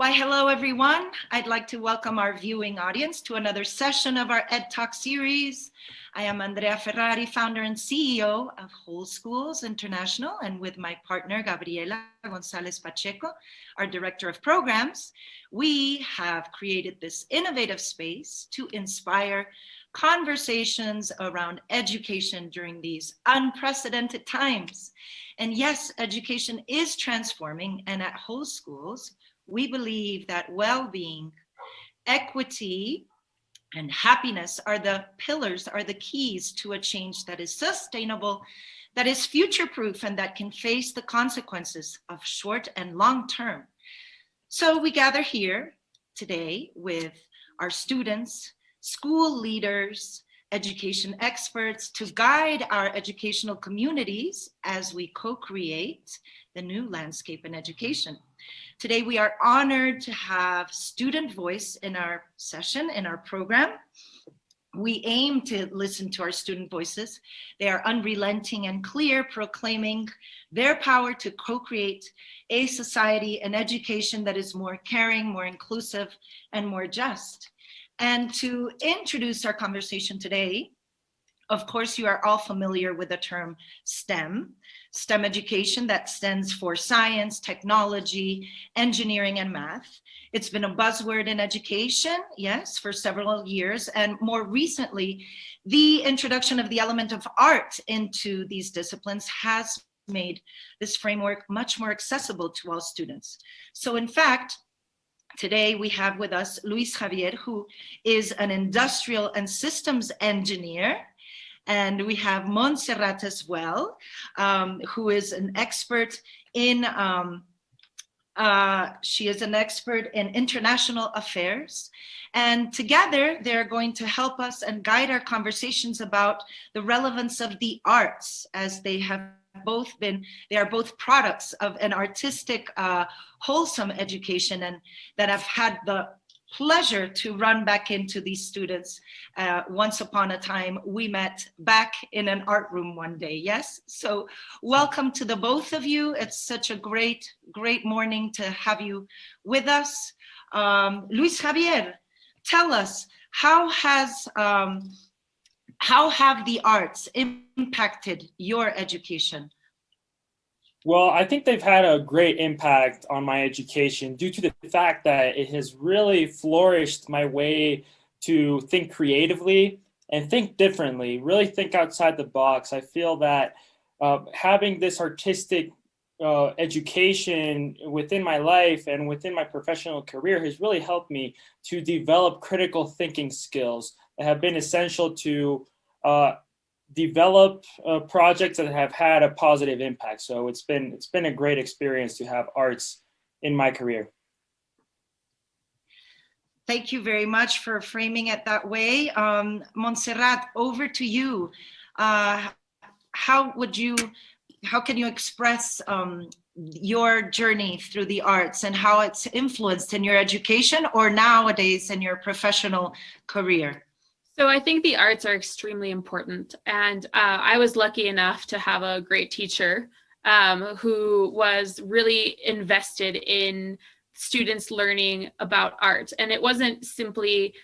Why, hello, everyone. I'd like to welcome our viewing audience to another session of our Ed Talk series. I am Andrea Ferrari, founder and CEO of Whole Schools International, and with my partner, Gabriela Gonzalez Pacheco, our director of programs, we have created this innovative space to inspire conversations around education during these unprecedented times. And yes, education is transforming, and at Whole Schools, we believe that well-being, equity, and happiness are the pillars, are the keys to a change that is sustainable, that is future-proof, and that can face the consequences of short and long term. So we gather here today with our students, school leaders, education experts to guide our educational communities as we co-create the new landscape in education. Today, we are honored to have student voice in our session, in our program. We aim to listen to our student voices. They are unrelenting and clear, proclaiming their power to co-create a society, an education that is more caring, more inclusive, and more just. And to introduce our conversation today, of course, you are all familiar with the term STEM education, that stands for science, technology, engineering, and math. It's been a buzzword in education, yes, for several years. And more recently, the introduction of the element of art into these disciplines has made this framework much more accessible to all students. So in fact, today we have with us Luis Javier, who is an industrial and systems engineer. And we have Montserrat as well, who is an expert in, she is an expert in international affairs. And together, they're going to help us and guide our conversations about the relevance of the arts, as they are both products of an artistic, wholesome education, and that have had the pleasure to run back into these students. Once upon a time, we met back in an art room one day, yes? So welcome to the both of you. It's such a great morning to have you with us. Luis Javier, tell us, how have the arts impacted your education? Well, I think they've had a great impact on my education due to the fact that it has really flourished my way to think creatively and think differently, really think outside the box. I feel that having this artistic education within my life and within my professional career has really helped me to develop critical thinking skills that have been essential to develop projects that have had a positive impact. So it's been a great experience to have arts in my career. Thank you very much for framing it that way. Montserrat, over to you. How can you express your journey through the arts and how it's influenced in your education or nowadays in your professional career? So I think the arts are extremely important. And I was lucky enough to have a great teacher who was really invested in students learning about art. And it wasn't simply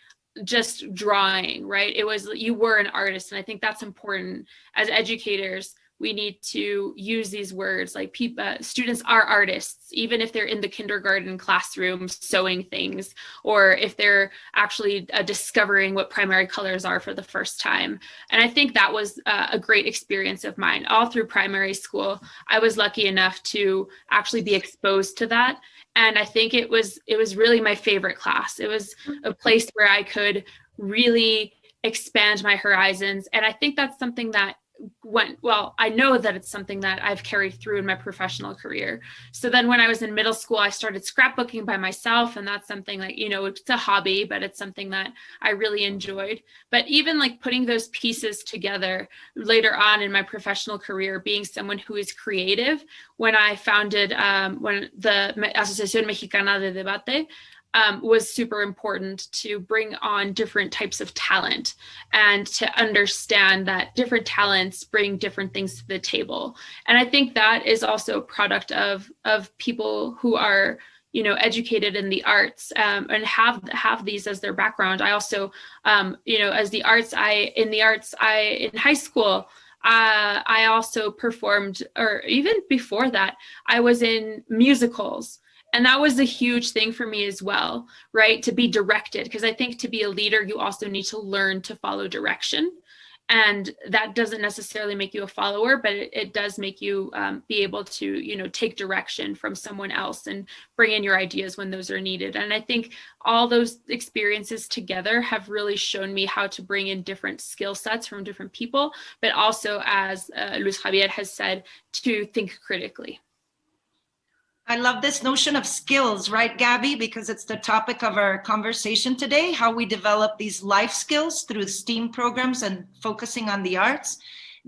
just drawing, right? It was, you were an artist. And I think that's important. As educators, we need to use these words like students are artists, even if they're in the kindergarten classroom sewing things, or if they're actually discovering what primary colors are for the first time. And I think that was a great experience of mine. All through primary school, I was lucky enough to actually be exposed to that. And I think it was really my favorite class. It was a place where I could really expand my horizons. And I think that's something that I know that it's something that I've carried through in my professional career. So then when I was in middle school, I started scrapbooking by myself. And that's something like, it's a hobby, but it's something that I really enjoyed. But even like putting those pieces together later on in my professional career, being someone who is creative, when I founded when the Asociación Mexicana de Debate, was super important to bring on different types of talent and to understand that different talents bring different things to the table. And I think that is also a product of people who are educated in the arts, and have these as their background. I also, as the arts, in high school, I also performed, or even before that, I was in musicals. And that was a huge thing for me as well, right? To be directed, because I think to be a leader, you also need to learn to follow direction. And that doesn't necessarily make you a follower, but it does make you be able to, take direction from someone else and bring in your ideas when those are needed. And I think all those experiences together have really shown me how to bring in different skill sets from different people, but also, as Luis Javier has said, to think critically. I love this notion of skills, right, Gabby? Because it's the topic of our conversation today, how we develop these life skills through STEAM programs and focusing on the arts.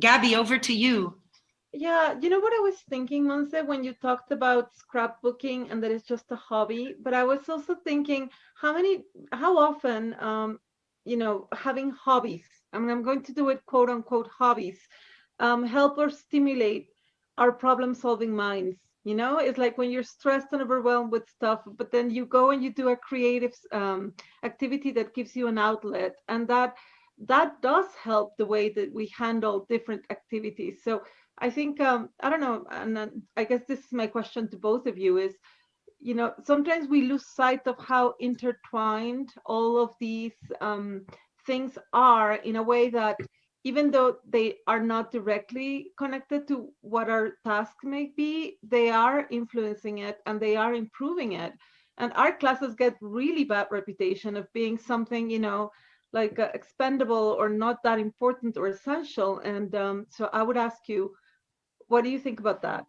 Gabby, over to you. Yeah, you know what I was thinking, Monse, when you talked about scrapbooking and that it's just a hobby, but I was also thinking how often, having hobbies, I mean, I'm going to do it quote unquote hobbies, help or stimulate our problem solving minds. It's like when you're stressed and overwhelmed with stuff, but then you go and you do a creative activity that gives you an outlet, and that does help the way that we handle different activities. So I think, I don't know, and I guess this is my question to both of you is, sometimes we lose sight of how intertwined all of these things are, in a way that even though they are not directly connected to what our task may be, they are influencing it and they are improving it. And art classes get really bad reputation of being something, like expendable or not that important or essential. And so I would ask you, what do you think about that?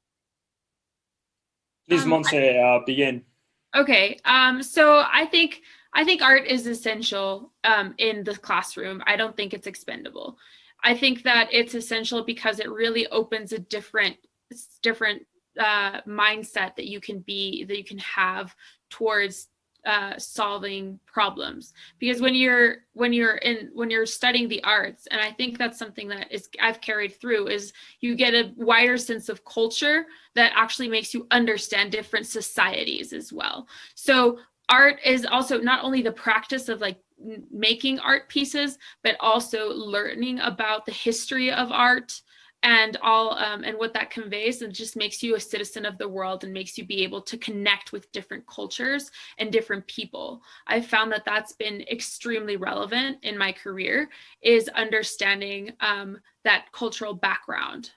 Please, Monse, begin. Okay, so I think art is essential in the classroom. I don't think it's expendable. I think that it's essential because it really opens a different mindset that you can have towards solving problems. Because when you're studying the arts, and I think that's something that I've carried through, is you get a wider sense of culture that actually makes you understand different societies as well. So art is also not only the practice of like making art pieces, but also learning about the history of art and all and what that conveys, and just makes you a citizen of the world and makes you be able to connect with different cultures and different people. I've found that that's been extremely relevant in my career, is understanding that cultural background.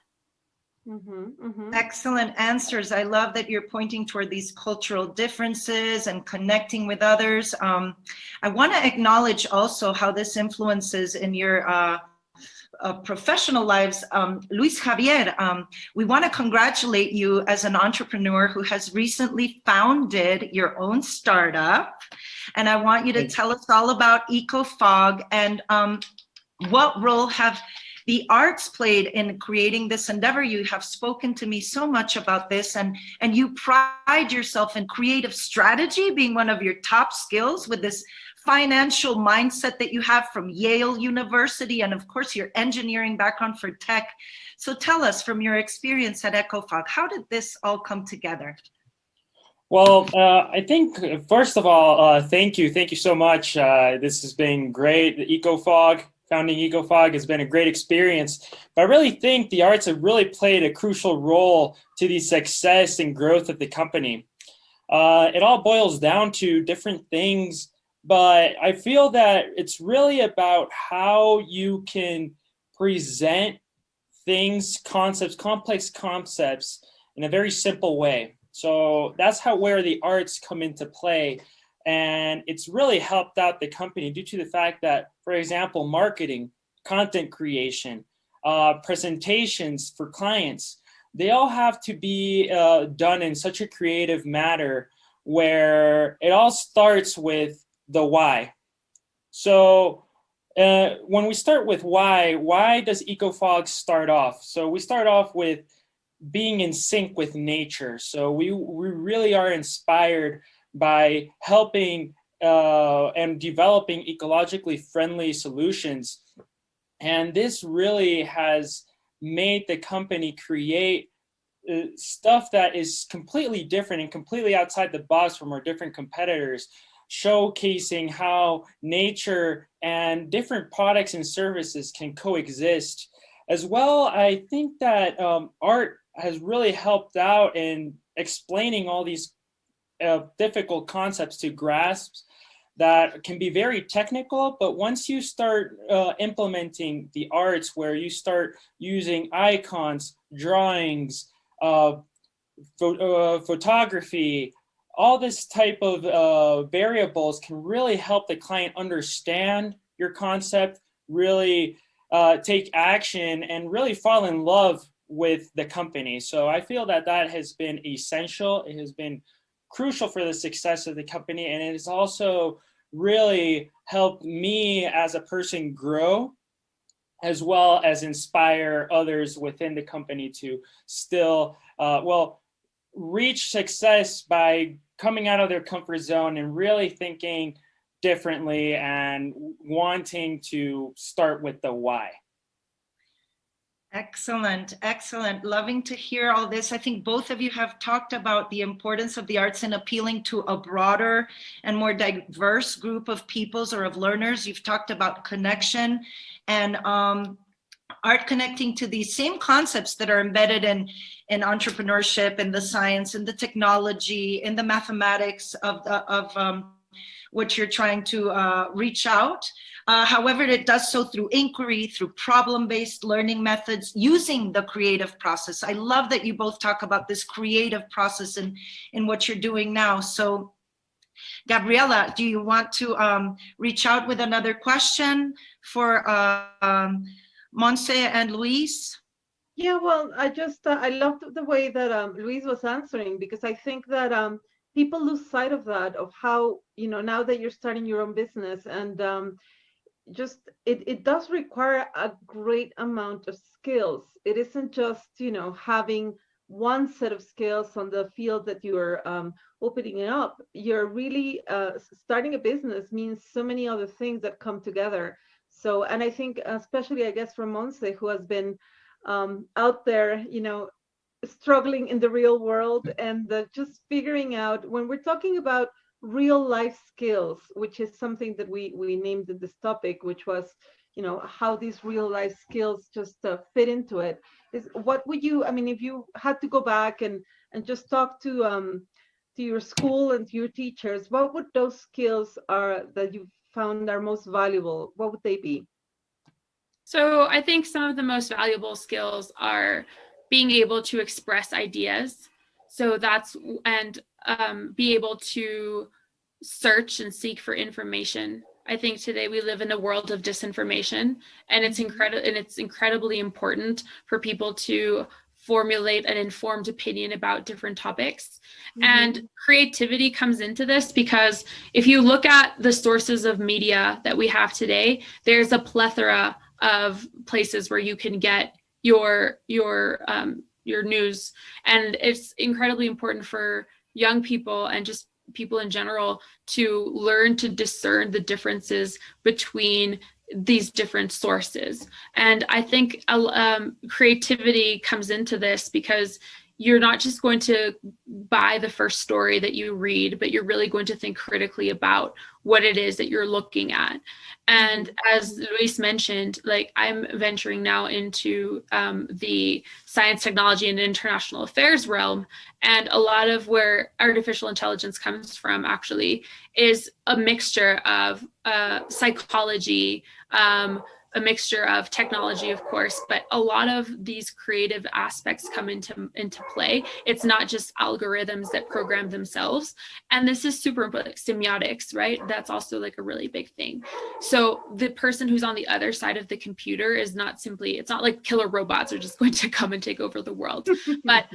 Mm-hmm, mm-hmm. Excellent answers. I love that you're pointing toward these cultural differences and connecting with others. I want to acknowledge also how this influences in your professional lives. Luis Javier, we want to congratulate you as an entrepreneur who has recently founded your own startup. And I want you to tell us all about EcoFog and what role have the arts played in creating this endeavor. You have spoken to me so much about this, and you pride yourself in creative strategy being one of your top skills, with this financial mindset that you have from Yale University, and of course your engineering background for tech. So tell us, from your experience at EcoFog, how did this all come together? Well, I think, first of all, thank you so much. This has been great. The EcoFog, founding EcoFog has been a great experience. But I really think the arts have really played a crucial role to the success and growth of the company. It all boils down to different things, but I feel that it's really about how you can present things, concepts, complex concepts in a very simple way. So that's where the arts come into play. And it's really helped out the company due to the fact that, for example, marketing, content creation, presentations for clients, they all have to be done in such a creative manner where it all starts with the why. So when we start with why does EcoFog start off? So we start off with being in sync with nature. So we really are inspired by helping and developing ecologically friendly solutions. And this really has made the company create stuff that is completely different and completely outside the box from our different competitors, showcasing how nature and different products and services can coexist. As well, I think that art has really helped out in explaining all these difficult concepts to grasp that can be very technical, but once you start implementing the arts, where you start using icons, drawings, photography, all this type of variables can really help the client understand your concept, really take action, and really fall in love with the company. So I feel that that has been essential. It has been crucial for the success of the company, and it has also really helped me as a person grow, as well as inspire others within the company to still reach success by coming out of their comfort zone and really thinking differently and wanting to start with the why. Excellent, excellent. Loving to hear all this. I think both of you have talked about the importance of the arts in appealing to a broader and more diverse group of peoples or of learners. You've talked about connection and art connecting to these same concepts that are embedded in entrepreneurship, in the science, in the technology, in the mathematics of what you're trying to reach out. However, it does so through inquiry, through problem-based learning methods, using the creative process. I love that you both talk about this creative process in what you're doing now. So, Gabriela, do you want to reach out with another question for Monse and Luis? Yeah, well, I loved the way that Luis was answering, because I think that people lose sight of that, of how, now that you're starting your own business, and it does require a great amount of skills. It isn't just, having one set of skills on the field that you're opening it up. You're really starting a business means so many other things that come together. So, and I think especially, I guess, for Monse, who has been out there, struggling in the real world, and just figuring out, when we're talking about real life skills, which is something that we named in this topic, which was, how these real life skills just fit into it. Is what would you, I mean, if you had to go back and just talk to your school and to your teachers, what would those skills are that you found are most valuable? What would they be? So I think some of the most valuable skills are being able to express ideas. So and be able to search and seek for information. I think today we live in a world of disinformation, and it's incredibly important for people to formulate an informed opinion about different topics. Mm-hmm. And creativity comes into this, because if you look at the sources of media that we have today, there's a plethora of places where you can get your news, and it's incredibly important for young people and just people in general to learn to discern the differences between these different sources. And I think creativity comes into this, because you're not just going to buy the first story that you read, but you're really going to think critically about what it is that you're looking at. And as Luis mentioned, like, I'm venturing now into the science, technology, and international affairs realm. And a lot of where artificial intelligence comes from actually is a mixture of psychology, a mixture of technology, of course, but a lot of these creative aspects come into play. It's not just algorithms that program themselves. And this is super important, like semiotics, right? That's also like a really big thing. So the person who's on the other side of the computer is not simply, it's not like killer robots are just going to come and take over the world. But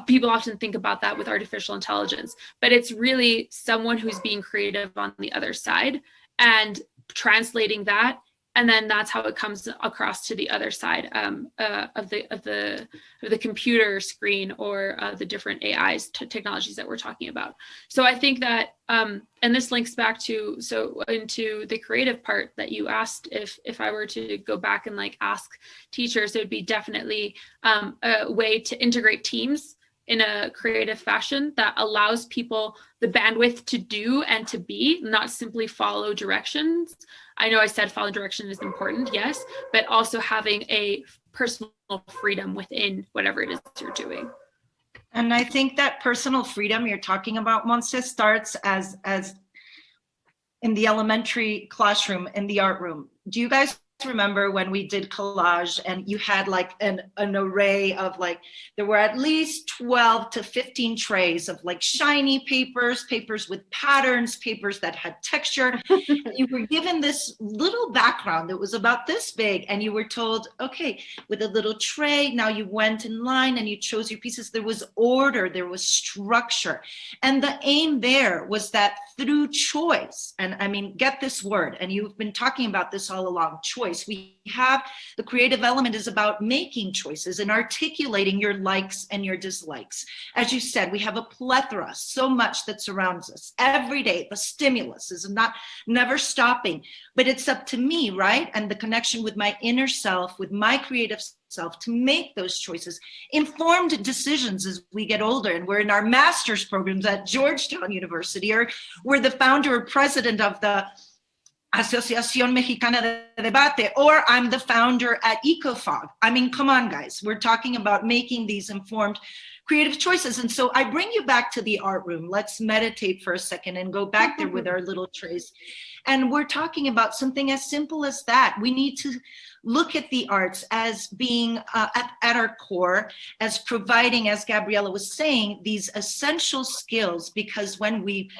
people often think about that with artificial intelligence, but it's really someone who's being creative on the other side and translating that and then that's how it comes across to the other side of the computer screen, or the different AIs technologies that we're talking about. So I think that, and this links back to, into the creative part that you asked, if I were to go back and like ask teachers, it would be definitely a way to integrate teams in a creative fashion that allows people the bandwidth to do and to be, not simply follow directions. I know I said follow direction is important, yes, but also having a personal freedom within whatever it is you're doing. And I think that personal freedom you're talking about, Monse, starts as in the elementary classroom, in the art room. Do you guys remember when we did collage and you had like an array of like, there were at least 12 to 15 trays of like shiny papers with patterns, papers that had texture. You were given this little background that was about this big, and you were told, okay, with a little tray, now you went in line and you chose your pieces. There was order, there was structure. And the aim there was that through choice, and I mean, get this word, and you've been talking about this all along, choice. We have the creative element is about making choices and articulating your likes and your dislikes. As you said, we have a plethora, so much that surrounds us every day. The stimulus is never stopping, but it's up to me, right? And the connection with my inner self, with my creative self, to make those choices, informed decisions as we get older. And we're in our master's programs at Georgetown University, or we're the founder or president of the Asociación Mexicana de Debate, or I'm the founder at EcoFog. I mean, come on, guys. We're talking about making these informed creative choices. And so I bring you back to the art room. Let's meditate for a second and go back there with our little trays. And we're talking about something as simple as that. We need to look at the arts as being at our core, as providing, as Gabriela was saying, these essential skills, because when we,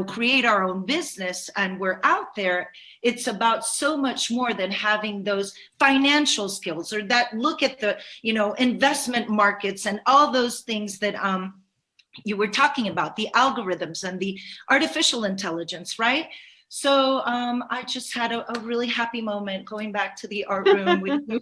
create our own business and we're out there, it's about so much more than having those financial skills, or that look at the, investment markets and all those things that you were talking about, the algorithms and the artificial intelligence, right? So I just had a really happy moment going back to the art room with you.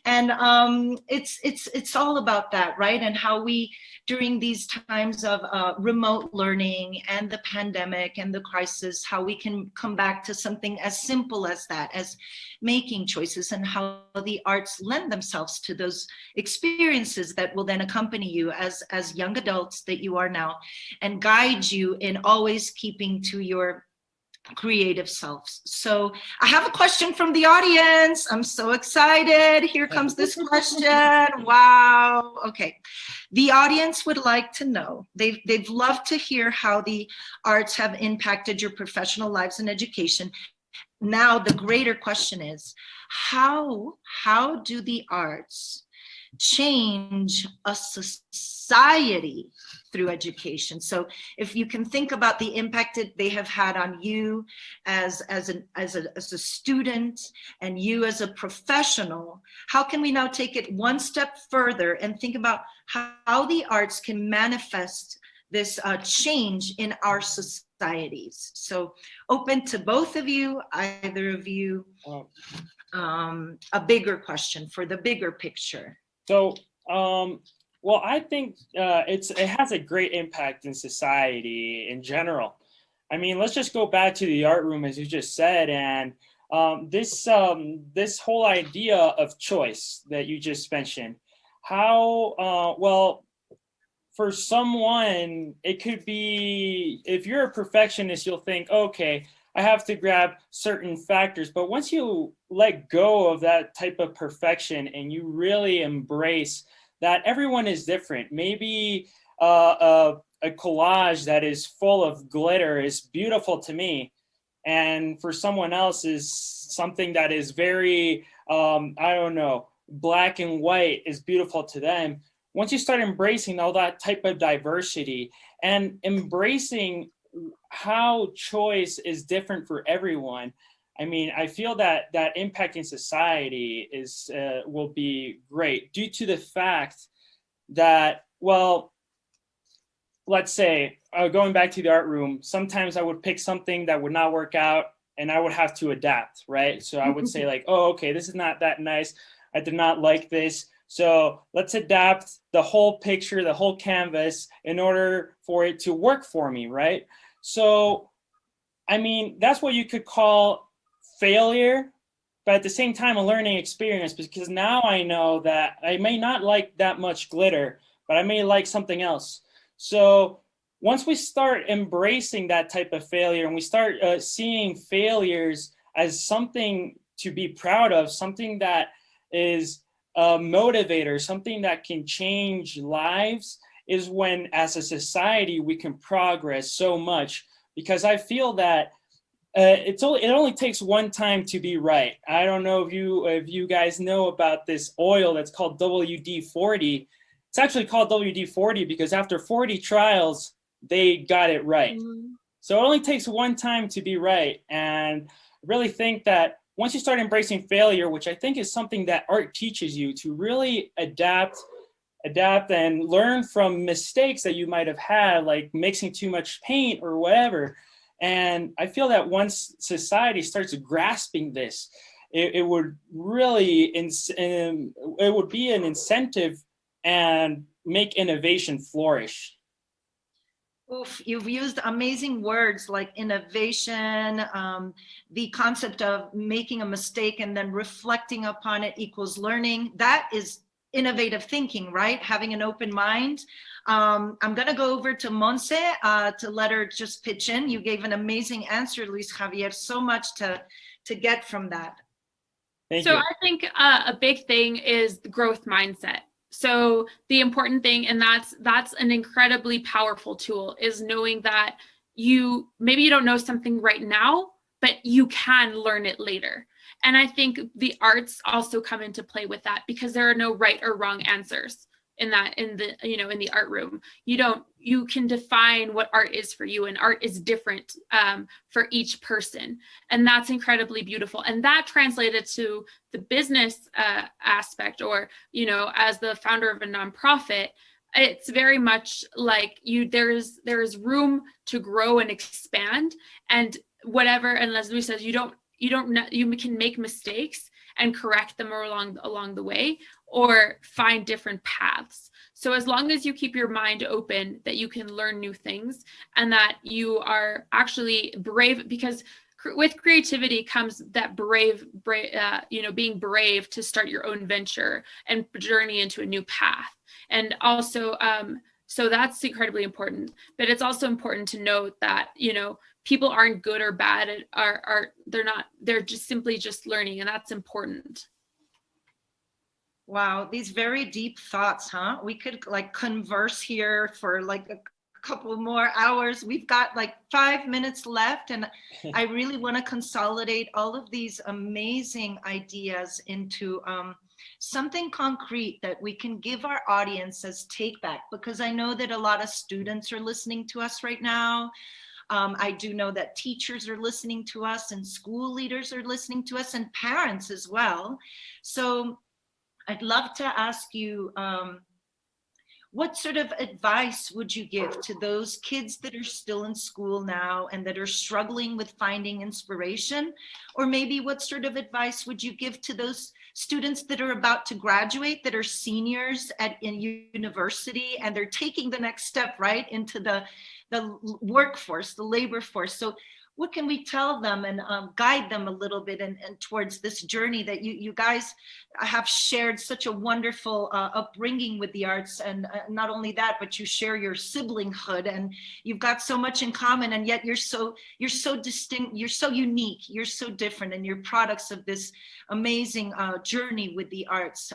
And it's all about that, right? And how we, during these times of remote learning and the pandemic and the crisis, how we can come back to something as simple as that, as making choices, and how the arts lend themselves to those experiences that will then accompany you as young adults that you are now, and guide you in always keeping to your creative selves. So I have a question from the audience. I'm so excited. Here comes this question. Wow. Okay. The audience would like to know, they've loved to hear how the arts have impacted your professional lives and education. Now, the greater question is, how do the arts change a society through education? So if you can think about the impact that they have had on you as a student, and you as a professional, how can we now take it one step further and think about how the arts can manifest this change in our societies? So open to both of you, either of you, a bigger question for the bigger picture. So, well, I think it has a great impact in society in general. I mean, let's just go back to the art room, as you just said, and this whole idea of choice that you just mentioned. How well, for someone, it could be, if you're a perfectionist, you'll think, okay, I have to grab certain factors. But once you let go of that type of perfection and you really embrace that everyone is different, maybe a collage that is full of glitter is beautiful to me, and for someone else is something that is very, black and white is beautiful to them. Once you start embracing all that type of diversity and embracing how choice is different for everyone, I mean, I feel that impacting society will be great, due to the fact that, well, let's say, going back to the art room, sometimes I would pick something that would not work out and I would have to adapt, right? So I would say like, oh, okay, this is not that nice. I did not like this. So let's adapt the whole picture, the whole canvas in order for it to work for me, right? So, I mean, that's what you could call failure, but at the same time, a learning experience, because now I know that I may not like that much glitter, but I may like something else. So once we start embracing that type of failure and we start seeing failures as something to be proud of, something that is a motivator, something that can change lives, is when as a society we can progress so much. Because I feel that it only takes one time to be right. I don't know if you guys know about this oil that's called WD-40. It's actually called WD-40 because after 40 trials, they got it right. So it only takes one time to be right. And I really think that once you start embracing failure, which I think is something that art teaches you, to really adapt and learn from mistakes that you might have had, like mixing too much paint or whatever. And I feel that once society starts grasping this, it would really, it would be an incentive and make innovation flourish. Oof, you've used amazing words like innovation, the concept of making a mistake and then reflecting upon it equals learning. That is innovative thinking, right? Having an open mind. I'm going to go over to Monse to let her just pitch in. You gave an amazing answer, Luis Javier. So much to get from that. Thank you. I think a big thing is the growth mindset. So the important thing, and that's an incredibly powerful tool, is knowing that maybe you don't know something right now, but you can learn it later. And I think the arts also come into play with that, because there are no right or wrong answers in the art room. You can define what art is for you, and art is different for each person. And that's incredibly beautiful. And that translated to the business aspect, or, as the founder of a nonprofit, it's very much like there is room to grow and expand, and whatever. And as Luis says, you can make mistakes and correct them along the way, or find different paths. So as long as you keep your mind open, that you can learn new things, and that you are actually brave, because with creativity comes that being brave to start your own venture and journey into a new path. And also, so that's incredibly important. But it's also important to note that, people aren't good or bad at art. They're just simply learning, and that's important. Wow, these very deep thoughts, huh? We could converse here for a couple more hours. We've got 5 minutes left, and I really want to consolidate all of these amazing ideas into something concrete that we can give our audience as take back, because I know that a lot of students are listening to us right now. I do know that teachers are listening to us, and school leaders are listening to us, and parents as well. So I'd love to ask you, what sort of advice would you give to those kids that are still in school now and that are struggling with finding inspiration? Or maybe what sort of advice would you give to those students that are about to graduate, that are seniors in university, and they're taking the next step right into the workforce, the labor force? So what can we tell them and guide them a little bit and towards this journey that you guys have shared such a wonderful upbringing with the arts, and not only that, but you share your siblinghood, and you've got so much in common, and yet you're so distinct, you're so unique, you're so different, and you're products of this amazing journey with the arts.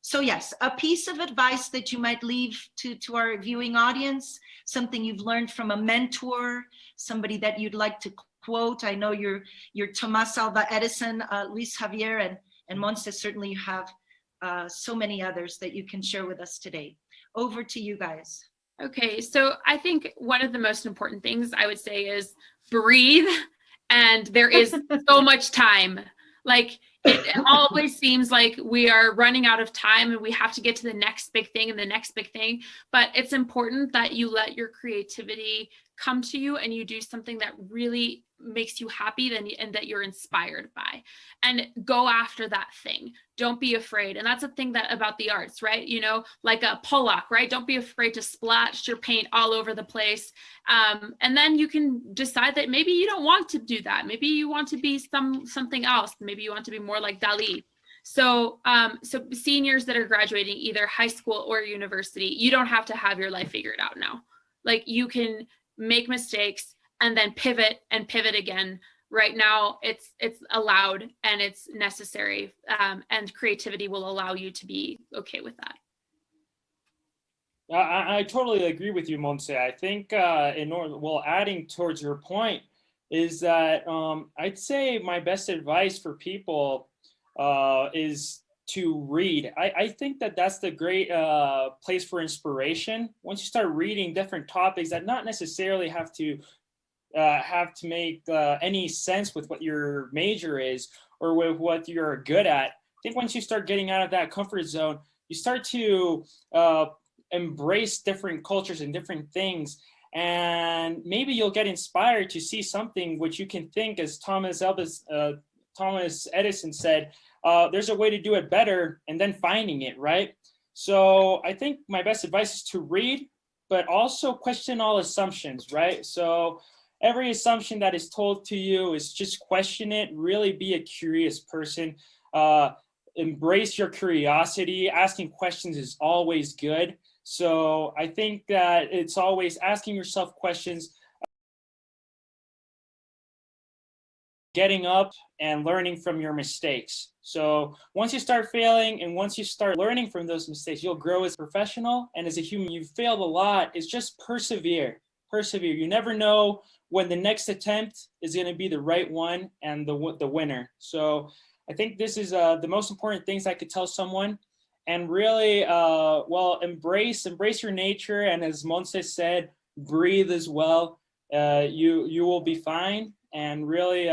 So yes, a piece of advice that you might leave to our viewing audience, something you've learned from a mentor, somebody that you'd like to quote. I know you're Tomás Alva Edison, Luis Javier, and Montse. Certainly you have so many others that you can share with us today. Over to you guys. Okay, so I think one of the most important things I would say is breathe, and there is so much time. It always seems like we are running out of time and we have to get to the next big thing and the next big thing. But it's important that you let your creativity come to you and you do something that really makes you happy and that you're inspired by, and go after that thing. Don't be afraid. And that's a thing that about the arts, right? You know, like a Pollock, right? Don't be afraid to splash your paint all over the place. And then you can decide that maybe you don't want to do that. Maybe you want to be something else. Maybe you want to be more like Dali. So, so seniors that are graduating either high school or university, you don't have to have your life figured out now. Like, you can make mistakes and then pivot and pivot again. Right now, it's allowed and it's necessary, and creativity will allow you to be okay with that. I totally agree with you, Monse. I think adding towards your point is that I'd say my best advice for people is to read. I think that that's the great place for inspiration. Once you start reading different topics that not necessarily have to make any sense with what your major is or with what you're good at. I think once you start getting out of that comfort zone, you start to embrace different cultures and different things. And maybe you'll get inspired to see something which you can think, as Thomas Edison said, there's a way to do it better, and then finding it, right? So I think my best advice is to read, but also question all assumptions, right? So every assumption that is told to you is just question it, really be a curious person, embrace your curiosity. Asking questions is always good. So I think that it's always asking yourself questions, getting up and learning from your mistakes. So once you start failing and once you start learning from those mistakes, you'll grow as a professional and as a human. You've failed a lot. It's just persevere. You never know when the next attempt is going to be the right one and the winner. So I think this is the most important things I could tell someone. And really, embrace your nature. And as Monse said, breathe as well. You will be fine. And really,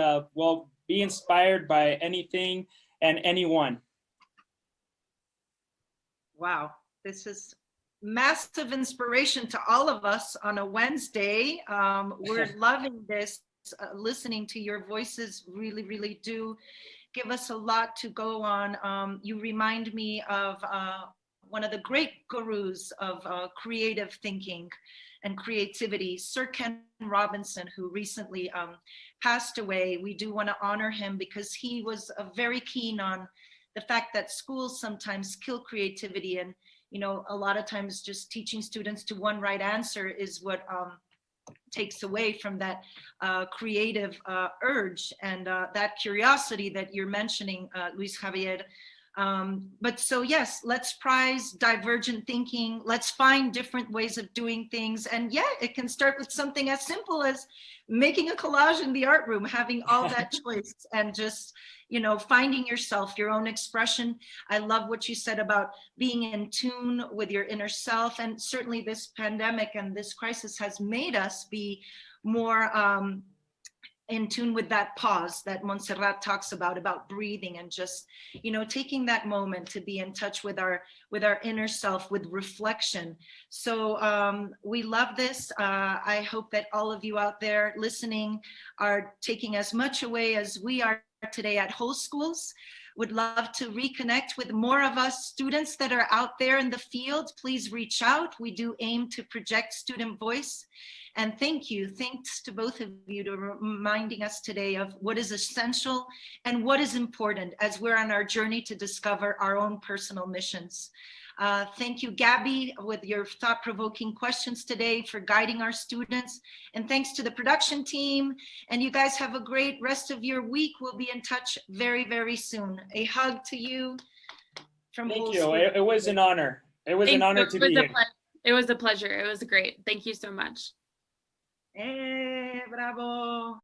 be inspired by anything and anyone. Wow, this is massive inspiration to all of us on a Wednesday. We're loving this. Listening to your voices really, really do give us a lot to go on. You remind me of one of the great gurus of creative thinking and creativity, Sir Ken Robinson, who recently passed away. We do want to honor him because he was very keen on the fact that schools sometimes kill creativity, and a lot of times just teaching students to one right answer is what takes away from that creative urge and that curiosity that you're mentioning, Luis Javier. But so yes, let's prize divergent thinking. Let's find different ways of doing things. And yeah, it can start with something as simple as making a collage in the art room, having all that choice and just, finding yourself, your own expression. I love what you said about being in tune with your inner self. And certainly this pandemic and this crisis has made us be more in tune with that pause that Montserrat talks about breathing and just, taking that moment to be in touch with our inner self, with reflection. So we love this. I hope that all of you out there listening are taking as much away as we are today at Whole Schools. Would love to reconnect with more of us students that are out there in the field. Please reach out. We do aim to project student voice. And thanks to both of you to reminding us today of what is essential and what is important as we're on our journey to discover our own personal missions. Thank you, Gabby, with your thought-provoking questions today for guiding our students. And thanks to the production team. And you guys have a great rest of your week. We'll be in touch very, very soon. A hug to you from Thank you. It was an honor. It was an honor to be here. It was a pleasure. It was great. Thank you so much. Bravo.